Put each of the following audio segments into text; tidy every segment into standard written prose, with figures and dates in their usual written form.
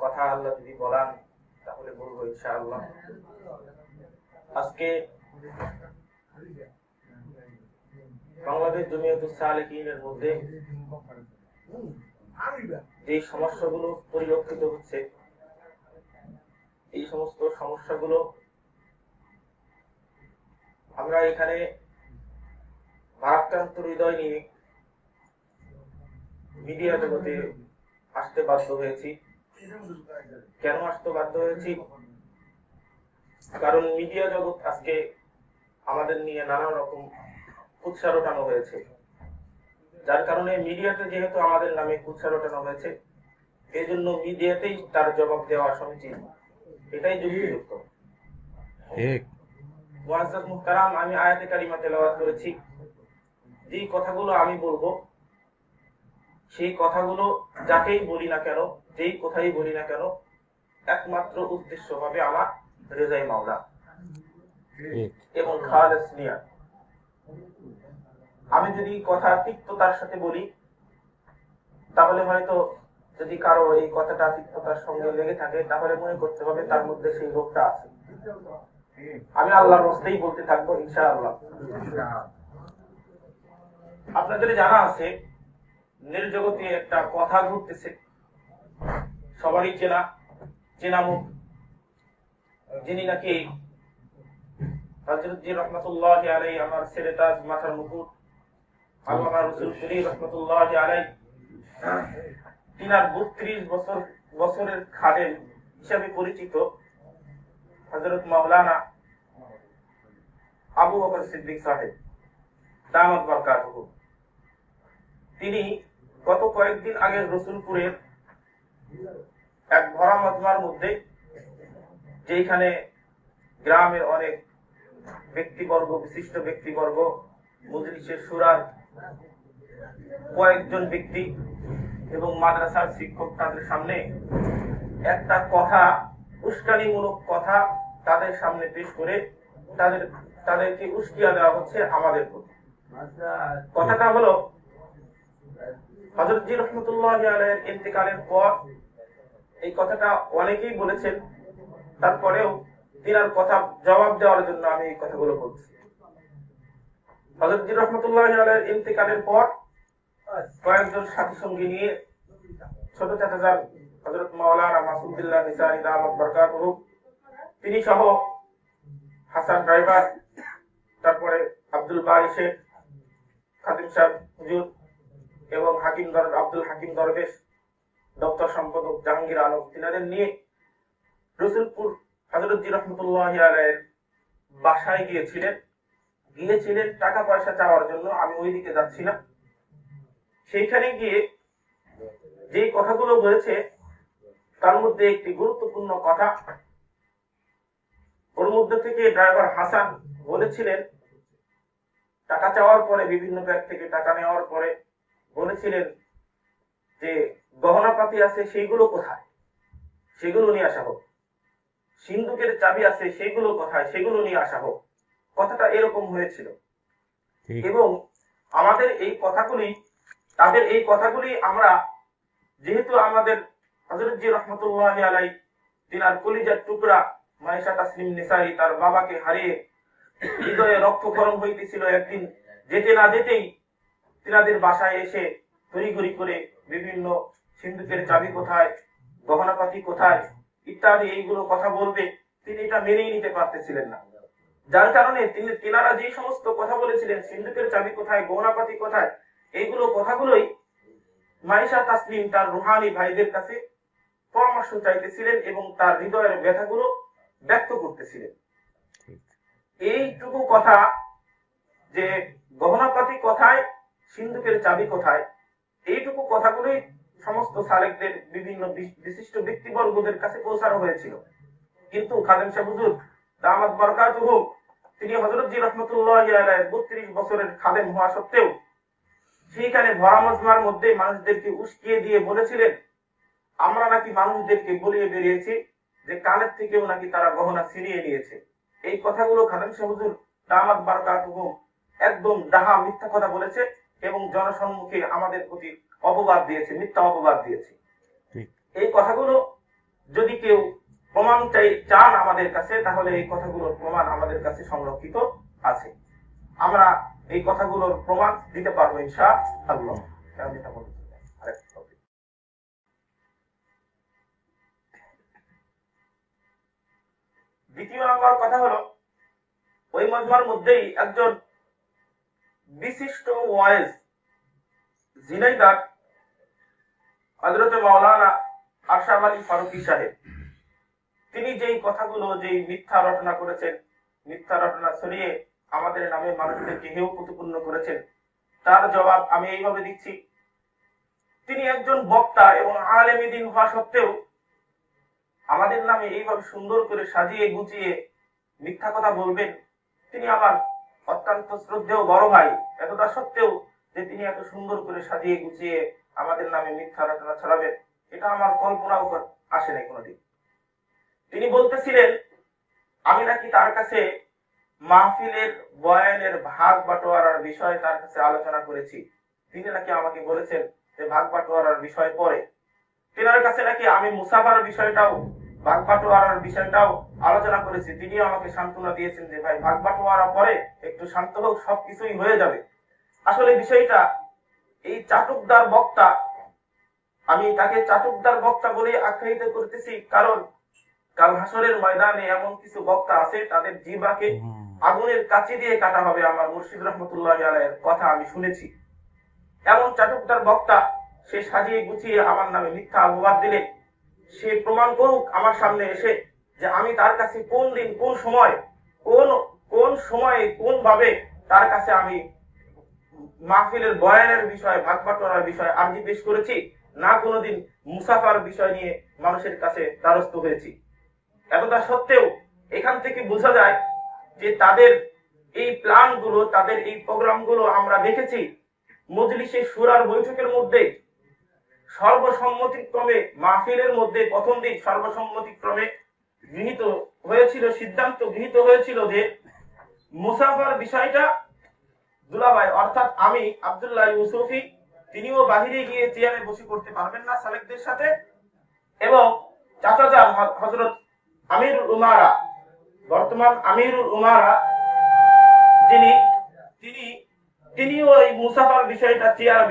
কথা আল্লাহ যদি বলান তাহলে বলবো ইনশাআল্লাহ। আজকে বাংলাদেশ জমিয়তুস সালেকিনের মধ্যে যে সমস্যাগুলো পরিলক্ষিত হচ্ছে, এই সমস্ত সমস্যাগুলো আমরা এখানে ভারাক্রান্ত হৃদয় নিয়ে মিডিয়া জগতে আসতে বাধ্য হয়েছি। কেন আসতে বাধ্য হয়েছি? কারণ মিডিয়া জগৎ আজকে আমাদের নিয়ে নানা রকম কুৎসা রটানো হয়েছে, যার কারণে মিডিয়াতে যেহেতু আমাদের নামে কুৎসা রটানো হয়েছে, এই জন্য মিডিয়াতেই তার জবাব দেওয়া সমীচীন, এটাই যুক্তিযুক্ত। মুআজ্জাজ মুহতারাম, আমি আয়াতে কারিমা তেলাওয়াত করেছি। যে কথাগুলো আমি বলবো, সেই কথাগুলো যাকেই বলি না কেন, যেই কথাই বলি না কেন, একমাত্র উদ্দেশ্য হবে আমার রেজাই মাওলা এবং খালেস নিয়াত। আমি যদি কথা তিক্ততার সাথে বলি, তাহলে হয়তো যদি কারো এই কথাটা তিক্ততার সঙ্গে লেগে থাকে, তাহলে মনে করতে হবে তার মধ্যে সেই রোগটা আছে। আমি আল্লাহর রাস্তায় বলতে থাকবো ইনশাআল্লাহ। আপনাদের জানা আছে, নির্জগতে একটা কথা ঘুরতেছে, সবারই চেনা মুখ, যিনি নাকি হযরত জি রহমাতুল্লাহি আলাইহি, আমার ছেলে তাজ মাথার মুকুট, আল্লামা রাসূল করিম রহমাতুল্লাহি আলাইহি, তিনার 32 বছরের খাদেম হিসেবে পরিচিত হযরত মাওলানা আবু বকর সিদ্দিক সাহেব দামাত বরকাতুহু, তিনি গত কয়েকদিন আগে রসুলপুরের এক ভরা মজমার মধ্যে, যেখানে গ্রামের অনেক ব্যক্তিবর্গ, বিশিষ্ট ব্যক্তিবর্গ, মজলিসের সুরার কয়েকজন ব্যক্তি এবং মাদ্রাসার শিক্ষক, তাদের সামনে একটা কথা, উস্কানিমূলক কথা তাদের সামনে পেশ করে তাদেরকে উস্কিয়া দেওয়া হচ্ছে আমাদের প্রতি। কথাটা হলো, হযরত জি রহমাতুল্লাহি আলাইহির ইন্তেকালের পর এই কথাটা অনেকেই বলেছেন, তারপরেও তিনার কথা জবাব দেওয়ার জন্য আমি এই কথাগুলো বলছি। হযরত জি রহমাতুল্লাহি আলাইহির ইন্তেকালের পর কয়েকজন সাথী সঙ্গী নিয়ে ছোট চাচাজান হযরত মাওলানা মাসুদ বিল্লাহ নিসারী দামাত বরকাতুহু, তিনি সহ হাসান ড্রাইভার, তারপরে আব্দুল বারি শেখ, খাদিম সাহেব হুজুর এবং আব্দুল হাকিম দরবেশ, দপ্তর সম্পাদক জাহাঙ্গীর আলম, তিনাদের নিয়ে রসুলপুর হযরত জি রহমাতুল্লাহি আলাইহির বাসায় গিয়েছিলেন টাকা পয়সা চাওয়ার জন্য। আমি ওইদিকে যাচ্ছিলাম। সেইখানে গিয়ে যে কথাগুলো বলেছে, তার মধ্যে একটি গুরুত্বপূর্ণ কথা, ওর মধ্যে থেকে ড্রাইভার হাসান বলেছিলেন, টাকা চাওয়ার পরে, বিভিন্ন ব্যাংক থেকে টাকা নেওয়ার পরে বলেছিলেন যে গহনাপাতি আছে সেইগুলো কোথায়, সেগুলো নিয়ে আসা হোক। সিন্ধুকের চাবি আছে সেগুলো কোথায়, সেগুলো নিয়ে আসা হোক। কথাটা এরকম হয়েছিল। এবং আমাদের এই কথাগুলি, তাদের এই কথাগুলি আমরা, যেহেতু আমাদের হযরত জি রহমাতুল্লাহি আলাইহি, তিনার কলিজার টুকরা মায়েশা তাসলিম নিসারী তার বাবাকে হারিয়ে হৃদয়ে রক্তক্ষরণ হইতেছিল, একদিন যেতে না যেতেই তিনাদের বাসায় এসে তড়িঘড়ি করে বিভিন্ন সিন্ধুকের চাবি কোথায়, গহনাপাতি কোথায় ইত্যাদি এইগুলো কথা বলবে, তিনি এটা মেনেই নিতে পারতেছিলেন না। যার কারণে তিনারা যে সমস্ত কথা বলেছিলেন, সিন্ধুকের চাবি কোথায়, গহনাপাতি কোথায়, এইগুলো কথাগুলোই মায়েশা তাসলিম তার রুহানি ভাইদের কাছে পরামর্শ চাইতেছিলেন এবং তার হৃদয়ের ব্যথাগুলো ব্যক্ত করতেছিলেন। এইটুকু কথা, যে গহনাপাতি কোথায়, সিন্ধুকের চাবি কোথায়, এইটুকু কথাগুলোই সমস্ত সালেকদের, বিভিন্ন বিশিষ্ট ব্যক্তিবর্গদের কাছে পৌঁছানো হয়েছিল। কিন্তু খাদেম সাহেব হুজুর দামাত বরকাতুহু, তিনি হযরত জি রহমাতুল্লাহি আলাইহি 32 বছরের খাদেম হওয়া সত্ত্বেও সেইখানে ভরা মজমার মধ্যে মানুষদেরকে উস্কিয়ে দিয়ে বলেছিলেন, আমরা নাকি মানুষদেরকে বলিয়ে বেরিয়েছি যে কানের থেকেও নাকি তারা গহনা ছিনিয়ে নিয়েছে। এই কথাগুলো খাদেম সাহেব হুজুর দামাত বরকাতুহু একদম ডাহা মিথ্যা কথা বলেছে এবং জনসম্মুখে আমাদের প্রতি অপবাদ দিয়েছে, মিথ্যা অপবাদ দিয়েছে। এই কথাগুলো চান আমাদের কাছে, তাহলে এই কথাগুলোর প্রমাণ আমাদের কাছে সংরক্ষিত আছে। আমরা এই কথাগুলোর প্রমাণ দিতে পারবো ইনশাআল্লাহ। দ্বিতীয় নম্বর কথা হলো, ওই মজমার মধ্যেই একজন বিশিষ্ট ওয়াইজ জিনাইদার হযরত মাওলানা আশরাফ আলী ফারুকী সাহেব, তিনি যেই কথাগুলো, যেই মিথ্যা রটনা করেছেন, মিথ্যা রটনা ছড়িয়ে আমাদের নামে মানুষদেরকে হেয় প্রতিপন্ন করেছেন, তার জবাব আমি এইভাবে দিচ্ছি। তিনি একজন বক্তা এবং আলেমে দ্বীন হওয়া সত্ত্বেও আমাদের নামে এইভাবে সুন্দর করে সাজিয়ে গুছিয়ে মিথ্যা কথা বলবেন, তিনি আমার অত্যন্ত শ্রদ্ধেয় বড় ভাই। এতটা সত্ত্বেও যে তিনি এত সুন্দর করে সাজিয়ে গুছিয়ে আমাদের নামে মিথ্যা রচনা ছড়াবেন, এটা আমার কল্পনাও আসে নাই কোনোদিন। তিনি বলতেছিলেন আমি নাকি তার কাছে মাহফিলের বয়ানের ভাগ বাটোয়ারার বিষয়ে তার কাছে আলোচনা করেছি। তিনি নাকি আমাকে বলেছেন যে ভাগ বাটোয়ারার বিষয় পরে। তিনার কাছে নাকি আমি মুসাফার বিষয়টাও, ভাগ বাটোয়ারার বিষয়টাও আলোচনা করেছি। তিনি আমাকে সান্ত্বনা দিয়েছেন যে ভাই ভাগ বাটোয়ারা পরে, একটু শান্ত হোক, সবকিছুই হয়ে যাবে। আসলে বিষয়টা এই চাটুকদার বক্তা, আমি তাকে চাটুকদার বক্তা বলে আখ্যায়িত করতেছি, কারণ কাল হাসরের ময়দানে এমন কিছু বক্তা আছে তাদের জিহ্বাকে আগুনের কাঁচি দিয়ে কাটা হবে। আমার মুর্শিদ রহমতুল্লাহি আলাইহির কথা আমি শুনেছি। এমন চাটুকদার বক্তা, সে সাজিয়ে গুছিয়ে আমার নামে মিথ্যা অপবাদ দিলে সে প্রমাণ করুক আমার সামনে এসে যে আমি তার কাছে কোন দিন, কোন সময়, কোন সময়ে, কোন ভাবে তার কাছে আমি মাহফিলের বয়ানের বিষয়, ভাগ বাটোয়ারার বিষয় আর্জি পেশ করেছি, না কোনোদিন মুসাফার বিষয় নিয়ে মানুষের কাছে দ্বারস্থ হয়েছি। এতটা সত্ত্বেও এখান থেকে বোঝা যায় যে তাদের এই প্ল্যান গুলো, তাদের এই প্রোগ্রাম গুলো আমরা দেখেছি মজলিসে শুরার বৈঠকের মধ্যে সর্বসম্মতিক্রমে, মাহফিলের মধ্যে প্রথম দিন সর্বসম্মতিক্রমে গৃহীত হয়েছিল, সিদ্ধান্ত গৃহীত হয়েছিল যে মুসাফার বিষয়টা দুলাভাই অর্থাৎ আমি আব্দুল্লাহ ইউসুফি, তিনিও বাহিরে গিয়ে চেয়ারে বসে করতে পারবেন না সালেকদের সাথে, এবং চাচাজান হযরত আমিরুল উমারা, বর্তমান আমিরুল উমারা তিনিও এই মুসাফার বিষয়টা চেয়ারে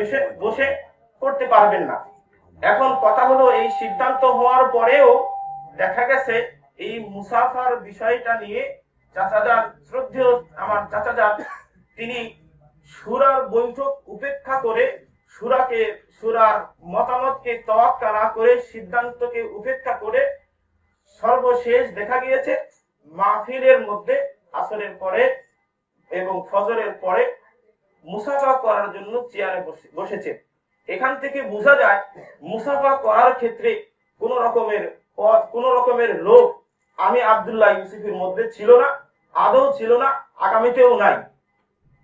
বসে করতে পারবেন না। এখন কথা হলো, এই সিদ্ধান্ত হওয়ার পরেও দেখা গেছে এই মুসাফার বিষয়টা নিয়ে চাচাজান, শ্রদ্ধেয় আমার চাচাজান, তিনি শুরার বৈঠক উপেক্ষা করে, শুরার মতামতকে তোয়াক্কা না করে, সিদ্ধান্তকে উপেক্ষা করে সর্বশেষ দেখা গিয়েছে মাহফিলের মধ্যে আসরের পরে এবং ফজরের পরে মুসাফা করার জন্য চেয়ারে বসেছে। এখান থেকে বোঝা যায় মুসাফা করার ক্ষেত্রে কোন রকমের লোভ আমি আব্দুল্লাহ ইউসুফের মধ্যে ছিল না, আদৌ ছিল না, আগামীতেও নাই।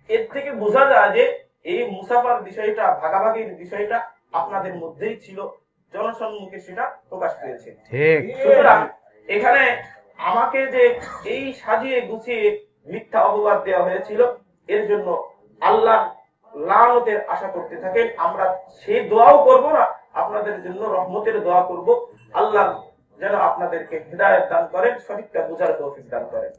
এর থেকে বোঝা যায় যে এই মুসাফার বিষয়টা, ভাগাভাগির বিষয়টা আপনাদের মধ্যেই ছিল, জনসম্মুখে সেটা প্রকাশ পেয়েছে। সুতরাং এখানে আমাকে যে এই সাজিয়ে গুছিয়ে মিথ্যা অপবাদ দেওয়া হয়েছিল, এর জন্য আল্লাহ লানতের আশা করতে থাকেন। আমরা সেই দোয়াও করব না, আপনাদের জন্য রহমতের দোয়া করব। আল্লাহ যেন আপনাদেরকে হিদায়াত দান করেন, সঠিকটা বোঝার তৌফিক দান করেন।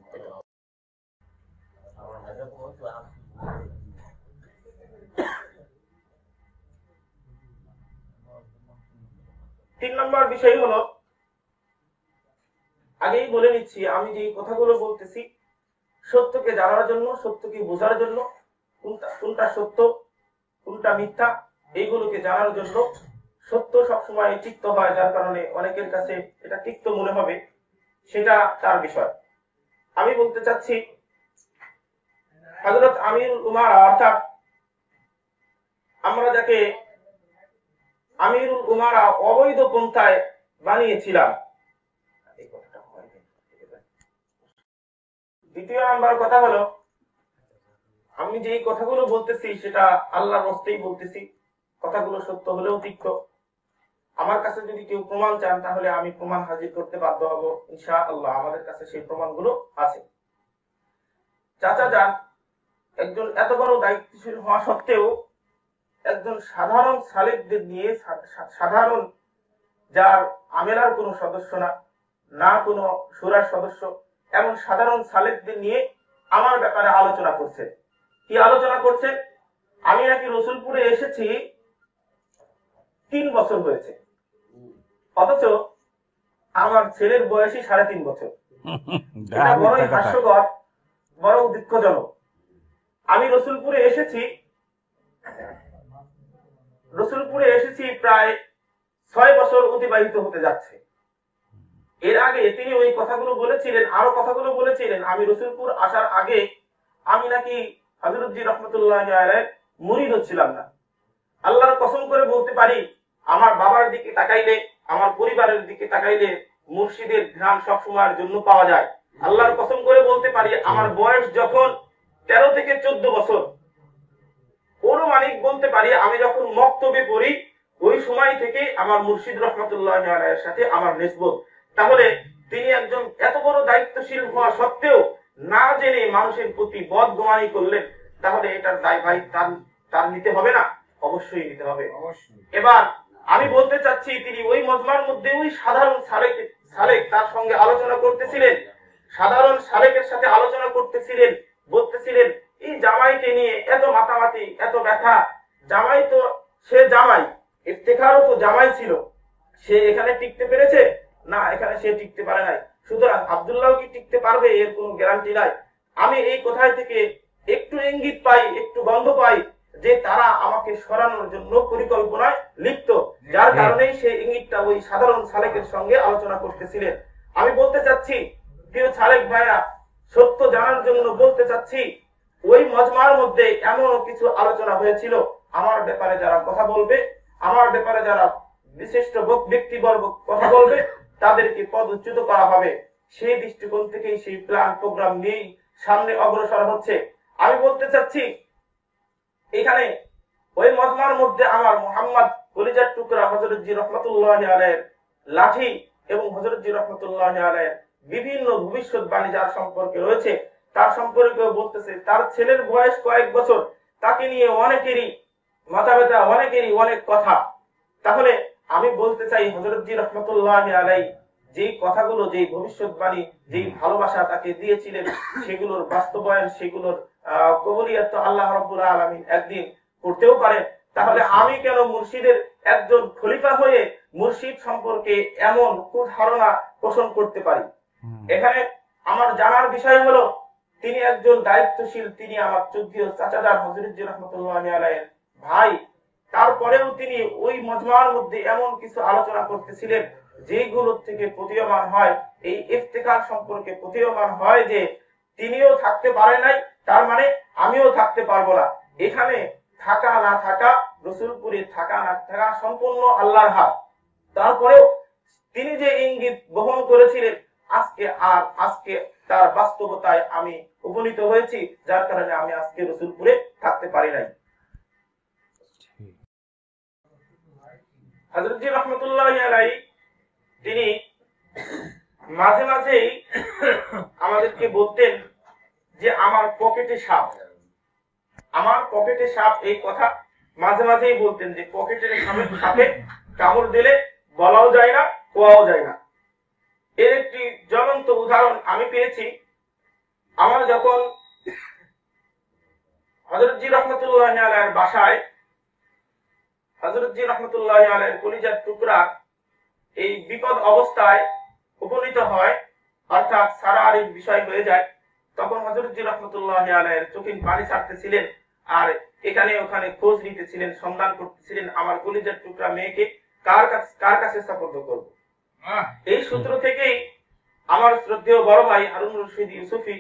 3 নম্বর বিষয় হলো, আগেই বলে নিচ্ছি, আমি যে কথাগুলো বলতেছি সত্যকে জানার জন্য, সত্যকে বোঝার জন্য, কোনটা সত্য কোনটা মিথ্যা এইগুলোকে জানার জন্য। সত্য সবসময় তিক্ত হয়, যার কারণে অনেকের কাছে এটা তিক্ত মনে হবে, সেটা তার বিষয়। আমি বলতে চাচ্ছি হযরত আমিরুল উমারা, অর্থাৎ আমরা যাকে আমিরুল উমারা অবৈধ পন্থায় বানিয়েছিলাম। দ্বিতীয় নাম্বার কথা হলো, আমি যে কথাগুলো বলতেছি সেটা আল্লাহর রাস্তায় বলতেছি, কথাগুলো সত্য হলেও তিক্ত। আমার কাছে যদি কেউ প্রমাণ চান তাহলে আমি প্রমাণ হাজির করতে বাধ্য হব ইনশাআল্লাহ। আমাদের কাছে সেই প্রমাণগুলো আছে। চাচা যান একজন এত বড় দায়িত্বশীল হওয়া সত্ত্বেও একজন সাধারণ সালেকদের নিয়ে, সাধারণ যার আমেলার কোনো সদস্য না, না কোনো সুরার সদস্য, এমন সাধারণ সালেকদের নিয়ে আমার ব্যাপারে আলোচনা করছেন। কি আলোচনা করছেন? আমি নাকি রসুলপুরে এসেছি 3 বছর হয়েছে, অথচ আমার ছেলের বয়সই 3.5 বছর। এটা বড়ই হাস্যকর, বড় দুঃখজনক। আমি রসুলপুরে এসেছি প্রায় 6 বছর অতিবাহিত হতে যাচ্ছে। এর আগে তিনি ওই কথাগুলো বলেছিলেন, আরো কথাগুলো বলেছিলেন। আমি রসুলপুর আসার আগে আমি নাকি হযরত জি রহমতুল্লাহ আলাইহির মুরিদ ছিলাম না। আল্লাহর কসম করে বলতে পারি, আমার বাবার দিকে তাকাইলে, আমার পরিবারের দিকে তাকাইলে মুর্শিদের ঘ্রাণ সবসময়ের জন্য পাওয়া যায়। আল্লাহর কসম করে বলতে পারি, আমার বয়স যখন 13 থেকে 14 বছর, অনুমানিক বলতে পারি আমি যখন মক্তবে পড়ি, ওই সময় থেকে আমার মুর্শিদ রহমতুল্লাহ আলাইহির সাথে আমার নিসবত। তাহলে তিনি একজন এত বড় দায়িত্বশীল হওয়া সত্ত্বেও না জেনে মানুষের প্রতি বদগুমানি করলেন, তাহলে এটার দায় ভাই তার নিতে হবে না? অবশ্যই নিতে হবে। এবার আমি বলতে চাচ্ছি, তিনি ওই মজমার মধ্যে ওই সাধারণ সালেক তার সঙ্গে আলোচনা করতেছিলেন, সাধারণ সালেকের সাথে আলোচনা করতেছিলেন, বলতেছিলেন এই জামাইকে নিয়ে এত মাতামাতি, এত ব্যথা। জামাই তো সে জামাই, ইফতেখারও তো জামাই ছিল, সে এখানে টিকতে পেরেছে না, এখানে সে টিকতে পারে নাই। সুতরাং আব্দুল্লাহ কি টিকতে পারবে এর কোনো গ্যারান্টি নাই। আমি এই কথায় থেকে একটু ইঙ্গিত পাই, একটু গন্ধ পাই যে তারা আমাকে সরানোর জন্য পরিকল্পনায় লিপ্ত, যার কারণেই সেই ইঙ্গিতটা ওই সাধারণ সালেকের সঙ্গে আলোচনা করতেছিলেন। আমি বলতে চাচ্ছি, প্রিয় সালেক ভাইরা, সত্য জানার জন্য বলতে চাচ্ছি, ওই মজমার মধ্যে এমন কিছু আলোচনা হয়েছিল, আমার ব্যাপারে যারা কথা বলবে, আমার ব্যাপারে যারা বিশিষ্ট ব্যক্তিবর্গ কথা বলবে, তাদেরকে পদচ্যুত করা হবে। সেই দৃষ্টিকোণ থেকেই সেই প্ল্যান প্রোগ্রাম নিয়েই সামনে অগ্রসর হচ্ছে। আমি বলতে চাচ্ছি, এখানে ওই মজমার মধ্যে আমার মোহাম্মদ কলিজার টুকরা হযরত জি রহমতুল্লাহ আলাইহির লাঠি এবং হযরত জি রহমতুল্লাহ আলাইহির বিভিন্ন ভবিষ্যৎবাণী যার সম্পর্কে রয়েছে, তার সম্পর্কেও বলতেছে। তার ছেলের বয়স কয়েক বছর, তাকে নিয়ে অনেকেরই মাথা ব্যথা, অনেকেরই অনেক কথা। তাহলে আমি বলতে চাই, হযরত জি রহমতুল্লাহ আলাইহি যেই কথাগুলো, যেই ভবিষ্যৎবাণী, যেই ভালোবাসা তাকে দিয়েছিলেন, সেগুলোর বাস্তবায়ন, সেগুলোর কবুলিয়ত আল্লাহ রাব্বুল আলামিন একদিন করতেও পারেন। তাহলে আমি কেন মুর্শিদের একজন খলিফা হয়ে মুর্শিদ সম্পর্কে এমন কুধারণা পোষণ করতে পারি? এখানে আমার জানার বিষয় হলো, তিনি একজন দায়িত্বশীল, তিনি আমার চৌদ্দীয় চাচাজান হযরত জি রহমতুল্লাহ আলাইহির ভাই। তারপরেও তিনি ওই মজমার মধ্যে এমন কিছু আলোচনা করতেছিলেন যেগুলো থেকে প্রতীয়মান হয়, এই ইফতিখার সম্পর্কে প্রতীয়মান হয় যে তিনিও থাকতে পারে নাই, তার মানে আমিও থাকতে পারবো না। এখানে থাকা না থাকা, রসুলপুরে থাকা না থাকা সম্পূর্ণ আল্লাহর হাত। তারপরেও তিনি যে ইঙ্গিত বহন করেছিলেন, আজকে তার বাস্তবতায় আমি উপনীত হয়েছি, যার কারণে আমি আজকে রসুলপুরে থাকতে পারি নাই। হযরত জি রহমতুল্লাহ আলাইহি তিনি মাঝে মাঝেই আমাদেরকে বলতেন যে আমার পকেটে সাপ, আমার পকেটে সাপ। এই কথা মাঝে মাঝেই বলতেন যে পকেটের সাপে কামড় দিলে বলাও যায় না, কোয়াও যায় না। এর একটি জ্বলন্ত উদাহরণ আমি পেয়েছি। আমার যখন হযরত জি রহমতুল্লাহ আলাইহির বাসায় হযরত জি রহমতুল্লাহ আলাইহির কলিজার টুকরা এই বিপদ অবস্থায় উপনীত হয়, অর্থাৎ সারারির বিষয় হয়ে যায়, তখন হযরত জি রহমতুল্লাহ আলাইহির চোখে পানি ছাড়তেছিলেন আর এখানে ওখানে খোঁজ নিতেছিলেন, সন্ধান করতেছিলেন আমার কলিজার টুকরা মেয়েকে কার কাছে সুপুর্দ করব। এই সূত্র থেকেই আমার শ্রদ্ধেয় বড় ভাই হারুন রশিদ ইউসুফি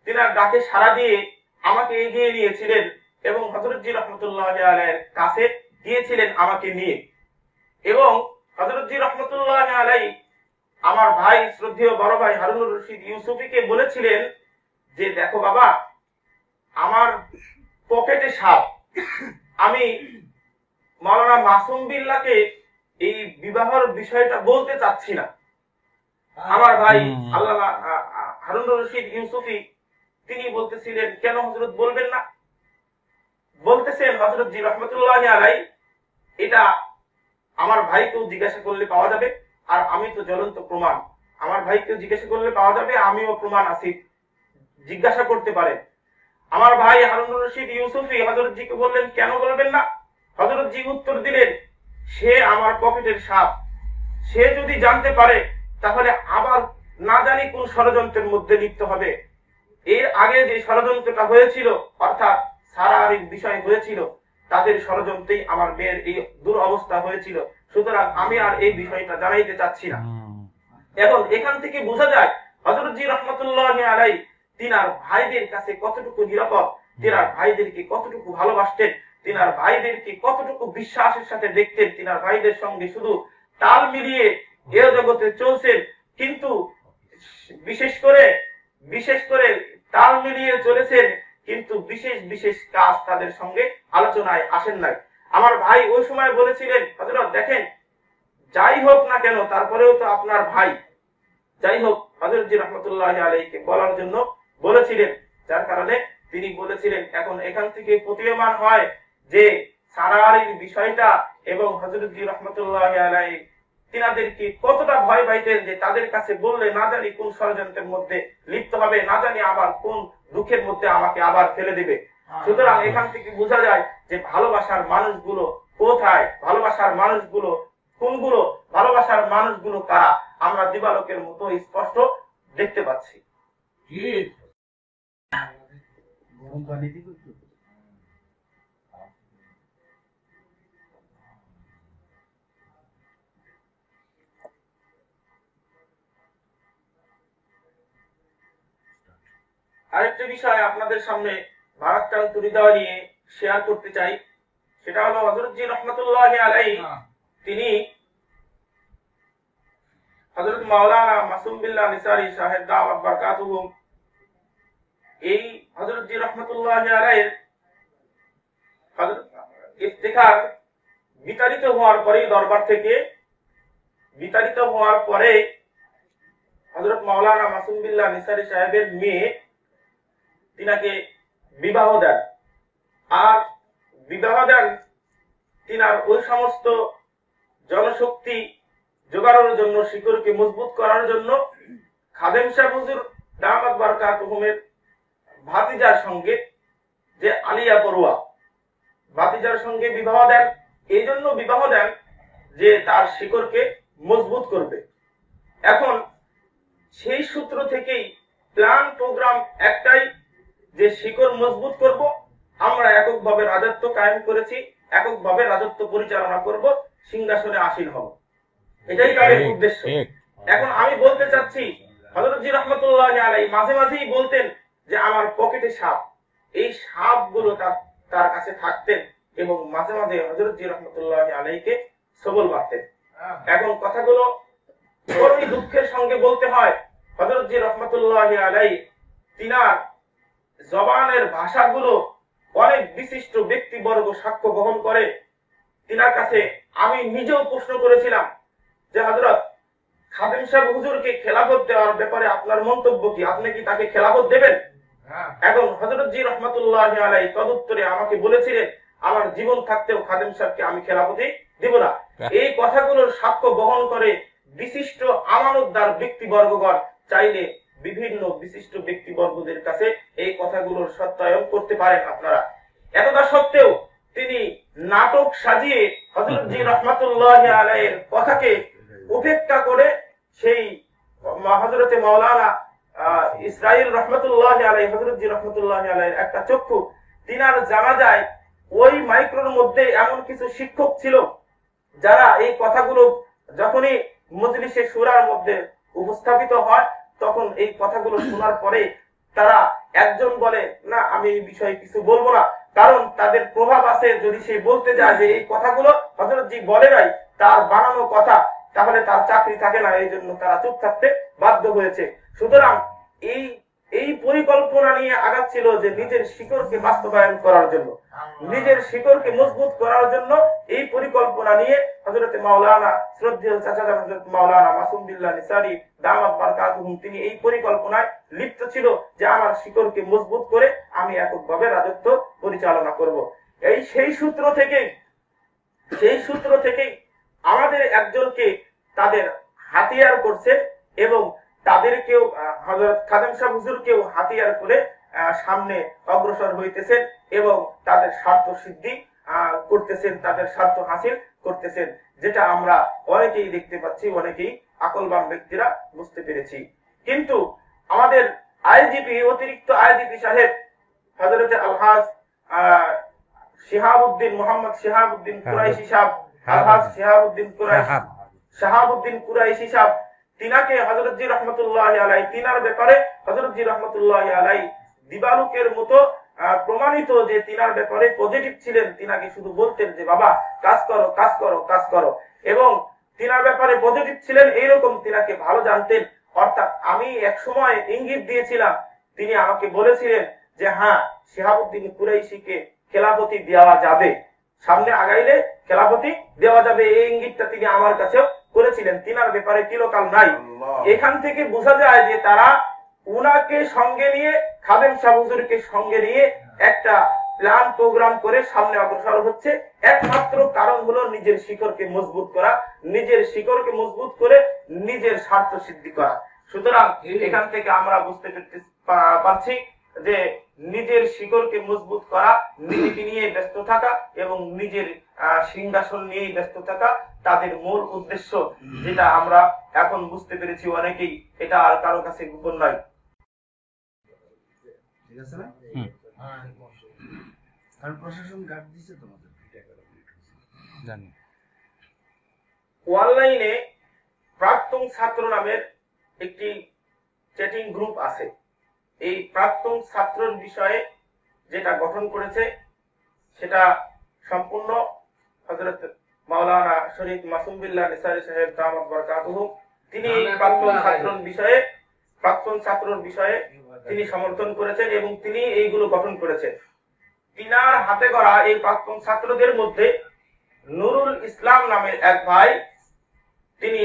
তিনার ডাকে সাড়া দিয়ে আমাকে এগিয়ে নিয়েছিলেন এবং হযরত জি রহমতুল্লাহ আলাইহির কাছে গিয়েছিলেন আমাকে নিয়ে। এবং হযরত জি রহমতুল্লাহ আলাইহি আমার ভাই, শ্রদ্ধেয় বড় ভাই হারুন রশিদ ইউসুফিকে বলেছিলেন যে দেখো বাবা, আমার পকেটে সাপ, আমি মাওলানা মাসুম বিল্লাহকে এই বিবাহের বিষয়টা বলতে চাচ্ছি না। আমার ভাই আল্লামা হারুন রশিদ ইউসুফি তিনি বলতেছিলেন, কেন হযরত বলবেন না? বলতেছেন হযরত জি রহমতুল্লাহ আলাইহি, এটা আমার ভাইকেও জিজ্ঞাসা করলে পাওয়া যাবে, আর আমি তো জ্বলন্ত প্রমাণ। আমার ভাইকে জিজ্ঞাসা করলে পাওয়া যাবে, আমিও প্রমাণ আছি, জিজ্ঞাসা করতে পারেন। আমার ভাই হারুনুর রশিদ ইউসুফি হযরতজিকে বললেন, কেন বলবেন না? হযরতজি উত্তর দিলেন, সে আমার পকেটের সাপ, সে যদি জানতে পারে তাহলে আবার না জানি কোন ষড়যন্ত্রের মধ্যে লিপ্ত হবে। এর আগে যে ষড়যন্ত্রটা হয়েছিল, অর্থাৎ সারারির বিষয় হয়েছিল, তাদের ষড়যন্ত্রেই আমার মেয়ের এই দুরবস্থা হয়েছিল। সুতরাং আমি আর এই বিষয়টা জানাইতে চাচ্ছি না। এখন এখান থেকে বোঝা যায় হযরতজি রহমাতুল্লাহি আলাইহি তিনার ভাইদের কাছে কতটুকু নিরাপদ, তিনার ভাইদেরকে কতটুকু ভালোবাসতেন, তিনার ভাইদেরকে কতটুকু বিশ্বাসের সাথে দেখতেন, তিনার ভাইদের সঙ্গে শুধু তাল মিলিয়ে এ জগতে চলছেন, কিন্তু বিশেষ করে তাল মিলিয়ে চলেছেন, কিন্তু বিশেষ বিশেষ কাজ তাদের সঙ্গে আলোচনায় আসেন নাই। আমার ভাই ওই সময় বলেছিলেন, হযরত দেখেন, যাই হোক না কেন তারপরেও তো আপনার ভাই, যাই হোক হযরতজি রহমাতুল্লাহি আলাইহিকে বলার জন্য বলেছিলেন, যার কারণে তিনি বলেছিলেন। এখন এখান থেকে প্রতীয়মান হয় যে সারারির বিষয়টা এবং হযরতজি রহমাতুল্লাহি আলাইহি তিনাদেরকে কতটা ভয় পাইতেন, যে তাদের কাছে বললে না জানি কোন ষড়যন্ত্রের মধ্যে লিপ্ত হবে, না জানি আবার কোন দুঃখের মধ্যে আমাকে আবার ফেলে দিবে। সুতরাং এখান থেকে বোঝা যায় যে ভালোবাসার মানুষগুলো কোথায়, ভালোবাসার মানুষগুলো কোনগুলো, ভালোবাসার মানুষগুলো কারা, আমরা দিবালোকের মতো স্পষ্ট দেখতে পাচ্ছি। আরেকটা বিষয় আপনাদের সামনে ভারাক্রান্ত হৃদয় নিয়ে শেয়ার করতে চাই, সেটা হলো হযরতজি রহমাতুল্লাহি আলাইহি তিনি হযরত মাওলানা মাসুম বিল্লাহ নিসারী সাহেব দাওয়াত বারাকাতুহুম, এই হযরতজি রহমাতুল্লাহি আলাইহির ইফতিখার বিতাড়িত হওয়ার পরে, দরবার থেকে বিতাড়িত হওয়ার পরে হযরত মাওলানা মাসুম বিল্লাহ নিসারী সাহেবের মেয়ে তিনাকে বিবাহ দেন। আর বিবাহ দেন তিনার ওই সমস্ত জনশক্তি জোগাড়ের জন্য, শিকড়কে মজবুত করার জন্য খাদেম সাহেব হুজুর দামাত বারাকাতুহুমের ভাতিজার সঙ্গে, যে আলিয়া পড়ুয়া, ভাতিজার সঙ্গে বিবাহ দেন। এই জন্য বিবাহ দেন যে তার শিকড়কে মজবুত করবে। এখন সেই সূত্র থেকেই প্ল্যান প্রোগ্রাম একটাই, যে শিকড় মজবুত করব, আমরা এককভাবে রাজত্ব কায়েম করেছি, এককভাবে রাজত্ব পরিচালনা করব, সিংহাসনে আসীন হব, এটাই তাদের উদ্দেশ্য। এখন আমি বলতে চাচ্ছি, হযরতজি রহমাতুল্লাহি আলাইহি মাঝে মাঝেই বলতেন যে আমার পকেটে সাপ, এই সাপগুলো তার কাছে থাকতেন এবং মাঝে মাঝে হযরতজি রহমাতুল্লাহি আলাইহিকে সবল মারতেন। এখন কথাগুলো বড়ই দুঃখের সঙ্গে বলতে হয়, হযরতজি রহমাতুল্লাহি আলাইহি তিনার জবানের ভাষাগুলো অনেক বিশিষ্ট ব্যক্তিবর্গ সাক্ষ্য বহন করে। তিনার কাছে আমি নিজেও প্রশ্ন করেছিলাম যে হযরত খাদেম সাহেব হুজুরকে খেলাফত দেওয়ার ব্যাপারে আপনার মন্তব্য কি, আপনি কি তাকে খেলাফত দেবেন? এবং হযরতজি রহমাতুল্লাহি আলাইহি তদুত্তরে আমাকে বলেছিলেন, আমার জীবন থাকতেও খাদেম সাহেবকে আমি খেলাফতই দিব না। এই কথাগুলোর সাক্ষ্য বহন করে বিশিষ্ট আমানতদার ব্যক্তিবর্গগণ, চাইলে বিভিন্ন বিশিষ্ট ব্যক্তিবর্গদের কাছে এই কথাগুলোর সত্যায়ন করতে পারেন আপনারা। এতটা সত্ত্বেও তিনি নাটক সাজিয়ে হযরতজি রহমাতুল্লাহি আলাইহির কথাকে উপেক্ষা করে সেই হযরতে মাওলানা ইসরাইল রহমাতুল্লাহি আলাইহি, হযরতজি রহমাতুল্লাহি আলাইহির একটা চক্ষু, তিনার জানা যায় ওই মাইক্রোর মধ্যে এমন কিছু শিক্ষক ছিল যারা এই কথাগুলো যখনই মজলিসে শুরার মধ্যে উপস্থাপিত হয়, তখন এই কথাগুলো শোনার পরে তারা একজন বলে, না আমি এই বিষয়ে কিছু বলবো না, কারণ তাদের প্রভাব আছে, যদি সে বলতে যায় যে এই কথাগুলো হযরতজি বলে নাই, তার বানানো কথা, তাহলে তার চাকরি থাকে না, এই জন্য তারা চুপ থাকতে বাধ্য হয়েছে। সুতরাং এই পরিকল্পনা নিয়ে আগাচ্ছিল যে নিজের শিকড়কে বাস্তবায়ন করার জন্য, নিজের শিকড়কে মজবুত করার জন্য এই পরিকল্পনা নিয়ে হযরতে মাওলানা শ্রদ্ধেয় চাচাজান হযরত মাওলানা মাসুম বিল্লাহ নিসারী দামাত বারাকাতুহুম তিনি এই পরিকল্পনায় লিপ্ত ছিল যে আমার শিকড়কে মজবুত করে আমি এককভাবে রাজত্ব পরিচালনা করব। সেই সূত্র থেকেই আমাদের একজনকে তাদের হাতিয়ার করছেন এবং তাদেরকেও হযরত খাদেম সাহেব হুজুরকেও হাতিয়ার করে সামনে অগ্রসর হইতেছেন এবং তাদের স্বার্থ সিদ্ধি করতেছেন, তাদের স্বার্থ হাসিল করতেছেন, যেটা আমরা অনেকেই দেখতে পাচ্ছি, অনেকেই আকলবান ব্যক্তিরা বুঝতে পেরেছি। কিন্তু আমাদের আইজিপি, অতিরিক্ত আইজিপি সাহেব হযরত আলহাজ শিহাবউদ্দিন, মোহাম্মদ শিহাবউদ্দিন কুরাইশি সাহেব, আলহাজ শিহাবউদ্দিন কুরাইশি, শাহাবউদ্দিন কুরাইশি সাহেব, তিনাকে হযরত জি রহমাতুল্লাহি আলাইহি, তিনার ব্যাপারে হযরত জি রহমাতুল্লাহি আলাইহি দিবালুকের মতো প্রমাণিত যে তিনার ব্যাপারে পজিটিভ ছিলেন। তিনাকে শুধু বলতেন যে বাবা কাজ করো, কাজ করো, কাজ করো, এবং তিনার ব্যাপারে পজিটিভ ছিলেন, এইরকম তিনাকে ভালো জানতেন। অর্থাৎ আমি এক সময় ইঙ্গিত দিয়েছিলাম, তিনি আমাকে বলেছিলেন যে হ্যাঁ, শিহাবউদ্দিন কুরাইশিকে খেলাফতি দেওয়া যাবে, সামনে আগাইলে খেলাফতি দেওয়া যাবে, এই ইঙ্গিতটা তিনি আমার কাছেও করেছিলেন। তিনার ব্যাপারে কিলোকাল নাই। এখান থেকে বোঝা যায় যে তারা উনাকে সঙ্গে নিয়ে, খাদেম সাহেব হুজুরকে সঙ্গে নিয়ে একটা প্ল্যান প্রোগ্রাম করে সামনে অগ্রসর হচ্ছে। একমাত্র কারণ হলো নিজের শিকড়কে মজবুত করা, নিজের শিকড়কে মজবুত করে নিজের স্বার্থ সিদ্ধি করা। সুতরাং এখান থেকে আমরা বুঝতে পারছি যে নিজের শিকড়কে মজবুত করা, নিজেকে নিয়ে ব্যস্ত থাকা এবং নিজের সিংহাসন নিয়েই ব্যস্ত থাকা তাদের মূল উদ্দেশ্য, যেটা আমরা এখন বুঝতে পেরেছি অনেকেই, এটা আর কারো কাছে গোপন নয়। ঠিক আছে না? কারণ প্রশাসন গার্ড দিছে তোমাদের, জানি। অনলাইনে প্রাক্তন ছাত্র নামের একটি চ্যাটিং গ্রুপ আছে। এই প্রাক্তন ছাত্রের বিষয়ে যেটা গঠন করেছে সেটা সম্পূর্ণ হযরত মাওলানা শরীফ মাসুম বিল্লাহ নিসারী সাহেব দামাত বরকাতুহু, তিনি এই প্রাক্তন ছাত্রের বিষয়ে তিনি সমর্থন করেছেন এবং তিনি এইগুলো গঠন করেছেন। তিনার হাতে গড়া এই প্রাক্তন ছাত্রদের মধ্যে নুরুল ইসলাম নামের এক ভাই, তিনি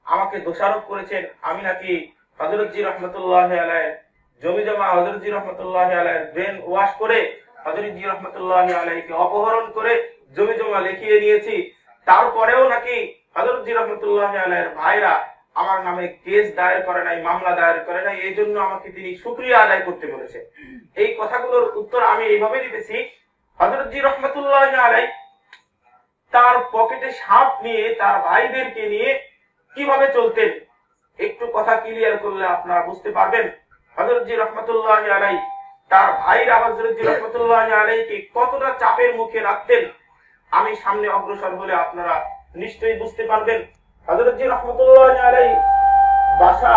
আমাকে দোষারোপ করেছেন আমি নাকি হযরত জি রহমাতুল্লাহি আলাইহি জমি জমা, হযরত জি রহমাতুল্লাহি আলাইহি ব্রেন ওয়াশ করে হযরত জি রহমাতুল্লাহি আলাইহিকে অপহরণ করে জমি জমা লিখিয়ে নিয়েছি। তারপরেও নাকি হযরত জি রহমাতুল্লাহি আলাইহির ভাইরা আমার নামে কেস দায়ের করে নাই, মামলা দায়ের করে নাই, এই জন্য আমাকে তিনি শুকরিয়া আদায় করতে বলেছে। এই কথাগুলোর উত্তর আমি এইভাবে দিতেছি, হযরত জি রহমাতুল্লাহি আলাইহি তার পকেটে সাপ নিয়ে তার ভাইদেরকে নিয়ে কিভাবে চলতেন, একটু কথা ক্লিয়ার করলে আপনারা বুঝতে পারবেন। হযরত জি রহমাতুল্লাহি আলাইহি তার ভাইরা হযরত জি রহমাতুল্লাহি আলাইহিকে কতটা চাপের মুখে রাখতেন, আমি সামনে অগ্রসর হলে আপনারা নিশ্চয়ই বুঝতে পারবেন। হযরত জি রহমাতুল্লাহি আলাইহি বাসা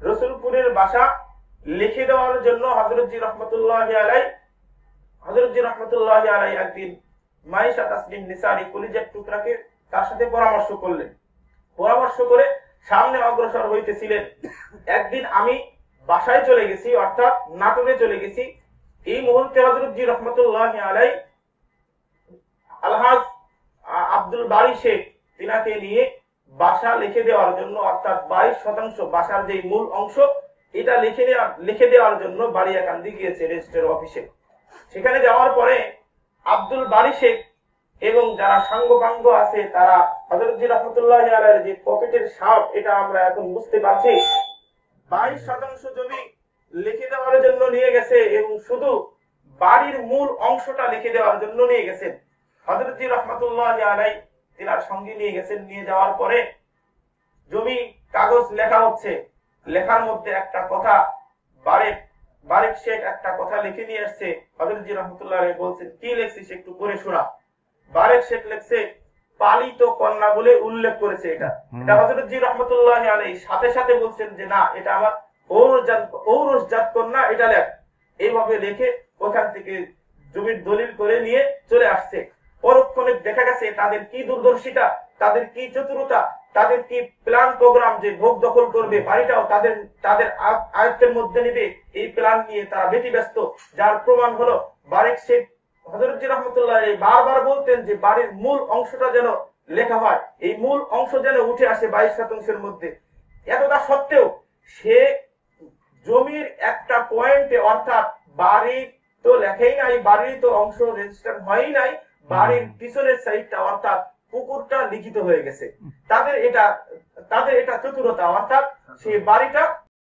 রসুলপুরের বাসা লিখে দেওয়ার জন্য হযরত জি রহমাতুল্লাহি আলাইহি একদিন মাইশা তাসলিম নিসারী কলিজার টুকরাকে তার সাথে পরামর্শ করলেন। পরামর্শ করে সামনে অগ্রসর হইতেছিলেন। একদিন আমি বাসায় চলে গেছি, অর্থাৎ নাটোরে চলে গেছি। এই মুহূর্তে হযরত জি রহমাতুল্লাহি আলাইহি আলহাজ আব্দুল বারী শেখ তিনাকে নিয়ে বাসা লিখে দেওয়ার জন্য, অর্থাৎ 22% বাসার যে মূল অংশ, এটা লিখে দেওয়ার জন্য বাড়িয়াকান্দি গিয়েছে রেজিস্ট্রার অফিসে। সেখানে যাওয়ার পরে আব্দুল বারী শেখ এবং যারা সাঙ্গপাঙ্গ আছে তারা হযরত জি রহমাতুল্লাহি আলাইহির যে পকেটের সাপ, এটা আমরা এখন বুঝতে পারছি, 22% জমি লিখে দেওয়ার জন্য নিয়ে গেছে এবং শুধু বাড়ির মূল অংশটা লিখে দেওয়ার জন্য নিয়ে গেছেন। হযরত জি রহমাতুল্লাহি আলাইহি তিনার সঙ্গে নিয়ে গেছেন। নিয়ে যাওয়ার পরে জমি কাগজ লেখা হচ্ছে, লেখার মধ্যে একটা কথা বারেক শেখ একটা কথা লিখে নিয়ে আসছে। হযরত জি রহমাতুল্লাহি আলাইহি বলছেন কি লিখছিস একটু পড়ে শোনা। বারেক শেখ লিখছে পালিত কন্যা বলে উল্লেখ করেছে। এটা হযরত জি রহমাতুল্লাহি আলাইহি সাথে সাথে বলছেন যে না, এটা আমার ঔরসজাত কন্যা, এটা লেখ। এইভাবে লিখে ওখান থেকে জমির দলিল করে নিয়ে চলে আসছে। পরক্ষণে দেখা গেছে তাদের কি দূরদর্শিতা, তাদের কি চতুরতা, তাদের কি প্ল্যান প্রোগ্রাম, যে ভোগ দখল করবে, বাড়িটাও তাদের আয়ত্তের মধ্যে নিবে, এই প্ল্যান নিয়ে তারা ব্যতিব্যস্ত। যার প্রমাণ হলো বারেক শেখ হযরত জি রাহমাতুল্লাহ আলাইহি বারবার বলতেন যে বাড়ির মূল অংশটা যেন লেখা হয়, এই মূল অংশ যেন উঠে আসে 22% মধ্যে। এতটা সত্ত্বেও সে জমির একটা পয়েন্টে, অর্থাৎ বাড়ির তো লেখাই নাই, বাড়ির তো অংশ রেজিস্টার হয়ই নাই, বাড়ির পিছনের সাইডটা অর্থাৎ পুকুরটা লিখিত হয়ে গেছে। তাদের এটা চতুরতা, অর্থাৎ সেই বাড়িটা